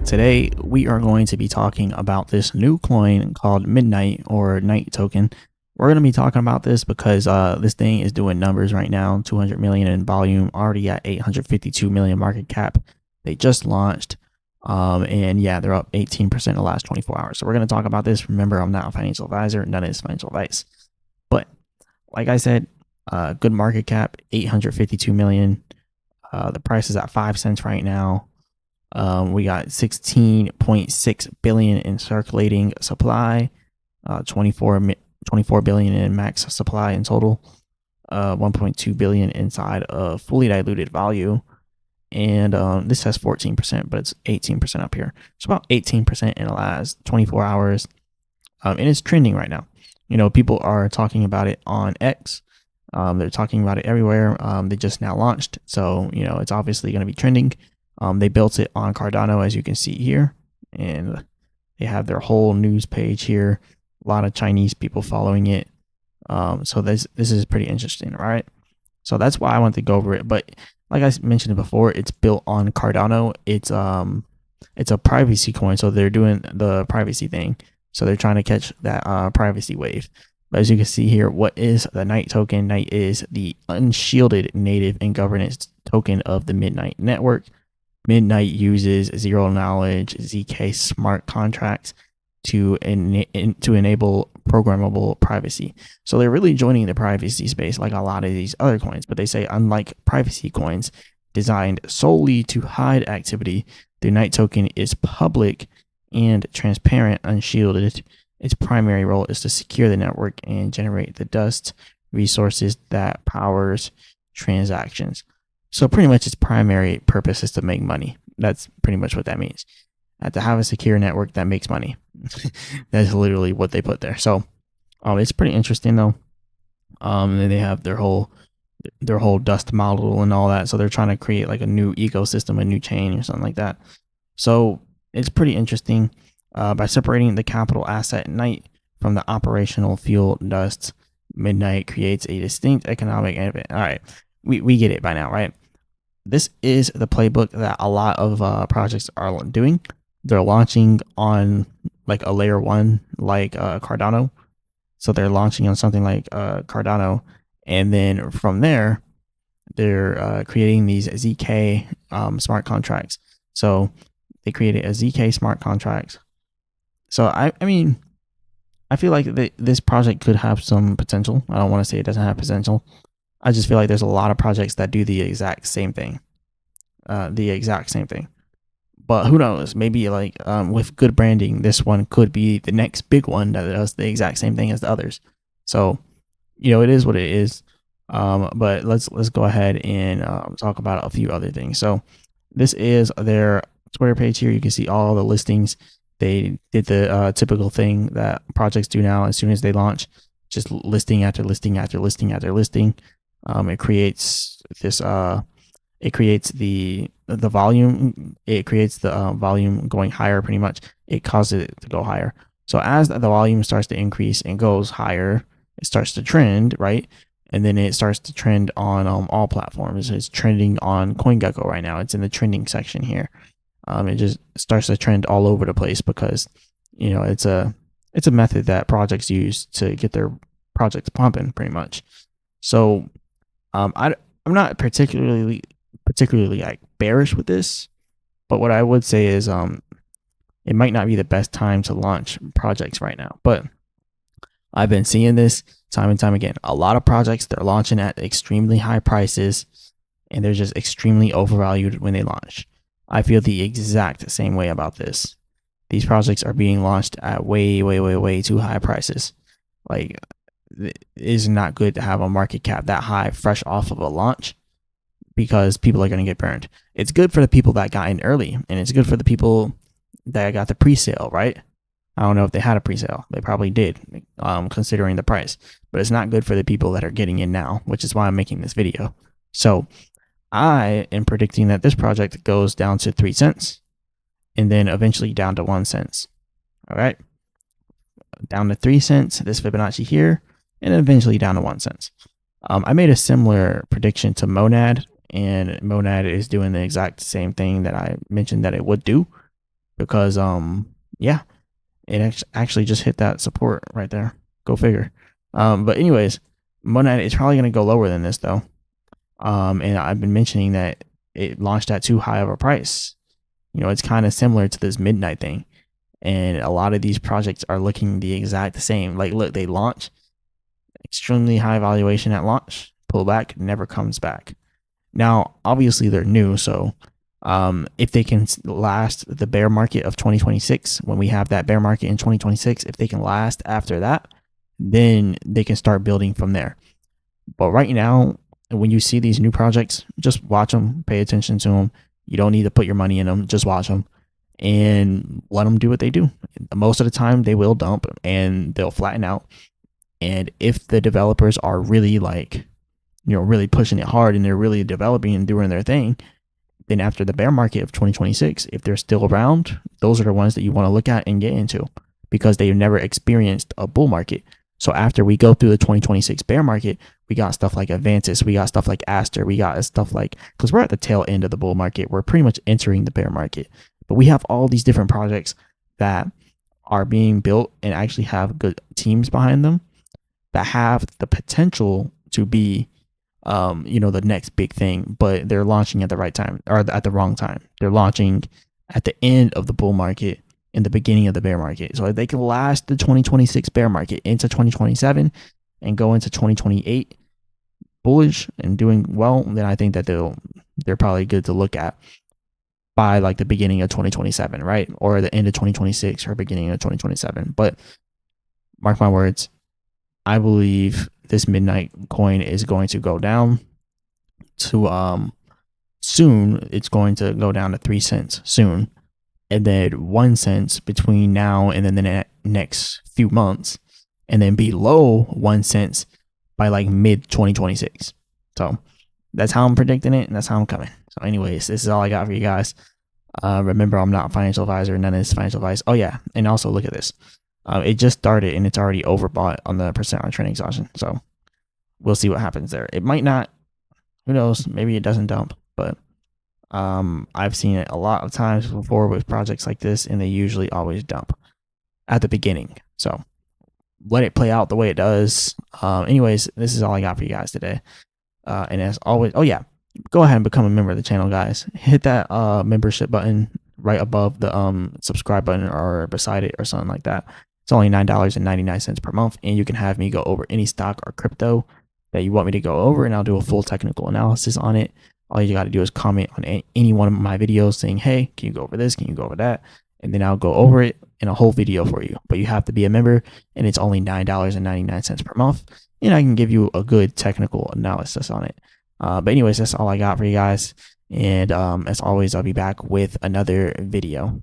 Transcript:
Today, we are going to be talking about this new coin called Midnight or Night token. We're going to be talking about this because this thing is doing numbers right now, 200 million in volume, already at 852 million market cap. They just launched, and yeah, they're up 18% in the last 24 hours. So we're going to talk about this. Remember, I'm not a financial advisor, none of this financial advice. But like I said, good market cap, 852 million. The price is at 5 cents right now. We got 16.6 billion in circulating supply, 24 billion in max supply in total, 1.2 billion inside of fully diluted value. And this has 14%, but it's 18% up here. It's about 18% in the last 24 hours. And it's trending right now. You know, people are talking about it on X. They're talking about it everywhere. They just now launched. So, you know, it's obviously going to be trending. They built it on Cardano, as you can see here, and they have their whole news page here. A lot of Chinese people following it. So this is pretty interesting, right? So that's why I wanted to go over it. But like I mentioned before, it's built on Cardano. It's a privacy coin, so they're doing the privacy thing. So they're trying to catch that privacy wave. But as you can see here, what is the Night token? Night is the unshielded native and governance token of the Midnight network. Midnight uses zero knowledge ZK smart contracts to enable programmable privacy. So they're really joining the privacy space like a lot of these other coins. But they say, unlike privacy coins designed solely to hide activity, the Night token is public and transparent, unshielded. Its primary role is to secure the network and generate the dust resources that powers transactions. So pretty much its primary purpose is to make money. That's pretty much what that means. To have a secure network that makes money. That's literally what they put there. So it's pretty interesting though. And they have their whole dust model and all that. So they're trying to create like a new ecosystem, a new chain or something like that. So it's pretty interesting. By separating the capital asset Night from the operational fuel dust, Midnight creates a distinct economic event. All right, we get it by now, right? This is the playbook that a lot of projects are doing. They're launching on like a layer one, like Cardano. So they're launching on something like Cardano, and then from there, they're creating these ZK smart contracts. So they created a ZK smart contracts. So I mean, I feel like this project could have some potential. I don't want to say it doesn't have potential. I just feel like there's a lot of projects that do the exact same thing. But who knows? Maybe like with good branding, this one could be the next big one that does the exact same thing as the others. So, you know, it is what it is. But let's go ahead and talk about a few other things. So this is their Twitter page here. You can see all the listings. They did the typical thing that projects do now. As soon as they launch, just listing after listing after listing after listing. It creates this. It creates the volume. It creates the volume going higher. Pretty much, it causes it to go higher. So as the volume starts to increase and goes higher, it starts to trend, right? And then it starts to trend on all platforms. It's trending on CoinGecko right now. It's in the trending section here. It just starts to trend all over the place because, you know, it's a method that projects use to get their projects pumping pretty much. So I'm not particularly like bearish with this, but what I would say is it might not be the best time to launch projects right now. But I've been seeing this time and time again. A lot of projects, they're launching at extremely high prices and they're just extremely overvalued when they launch. I feel the exact same way about this. These projects are being launched at way too high prices. Like, it is not good to have a market cap that high fresh off of a launch because people are going to get burned. It's good for the people that got in early, and it's good for the people that got the pre-sale, right? I don't know if they had a pre-sale. They probably did, considering the price. But it's not good for the people that are getting in now, which is why I'm making this video. So I am predicting that this project goes down to 3 cents and then eventually down to 1 cent. All right. Down to 3 cents, this Fibonacci here, and eventually down to 1 cent. I made a similar prediction to Monad, and Monad is doing the exact same thing that I mentioned that it would do. because yeah, it actually just hit that support right there. Go figure. But anyways, Monad is probably going to go lower than this though. And I've been mentioning that it launched at too high of a price. You know, it's kind of similar to this midnight thing. And a lot of these projects are looking the exact same. Like, look, they launch extremely high valuation at launch, pull back, never comes back. Now, obviously, they're new, so if they can last the bear market of 2026, when we have that bear market in 2026, if they can last after that, then they can start building from there. But right now, when you see these new projects, just watch them, pay attention to them. You don't need to put your money in them, just watch them and let them do what they do. Most of the time, they will dump and they'll flatten out. And if the developers are really like, you know, really pushing it hard and they're really developing and doing their thing, then after the bear market of 2026, if they're still around, those are the ones that you want to look at and get into because they've never experienced a bull market. So after we go through the 2026 bear market, we got stuff like Avantis, we got stuff like Aster, we got stuff like, because we're at the tail end of the bull market, we're pretty much entering the bear market. But we have all these different projects that are being built and actually have good teams behind them that have the potential to be, you know, the next big thing, but they're launching at the right time or at the wrong time. They're launching at the end of the bull market in the beginning of the bear market. So if they can last the 2026 bear market into 2027 and go into 2028 bullish and doing well, then I think that they're probably good to look at by like the beginning of 2027, right? Or the end of 2026 or beginning of 2027. But mark my words, I believe this midnight coin is going to go down to soon. It's going to go down to 3 cents soon, and then 1 cent between now and then the next few months, and then below 1 cent by like mid 2026. So that's how I'm predicting it, and that's how I'm coming. So anyways, this is all I got for you guys. Remember, I'm not a financial advisor. None of this financial advice. Oh yeah, and also look at this. It just started and it's already overbought on the percent on training exhaustion. So we'll see what happens there. It might not. Who knows? Maybe it doesn't dump. But I've seen it a lot of times before with projects like this, and they usually always dump at the beginning. So let it play out the way it does. Anyways, this is all I got for you guys today. And as always, oh yeah, go ahead and become a member of the channel, guys. Hit that membership button right above the subscribe button or beside it or something like that. It's only $9.99 per month, and you can have me go over any stock or crypto that you want me to go over, and I'll do a full technical analysis on it. All you got to do is comment on any one of my videos saying, hey, can you go over this? Can you go over that? And then I'll go over it in a whole video for you. But you have to be a member, and it's only $9.99 per month, and I can give you a good technical analysis on it. But anyways, that's all I got for you guys. And as always, I'll be back with another video.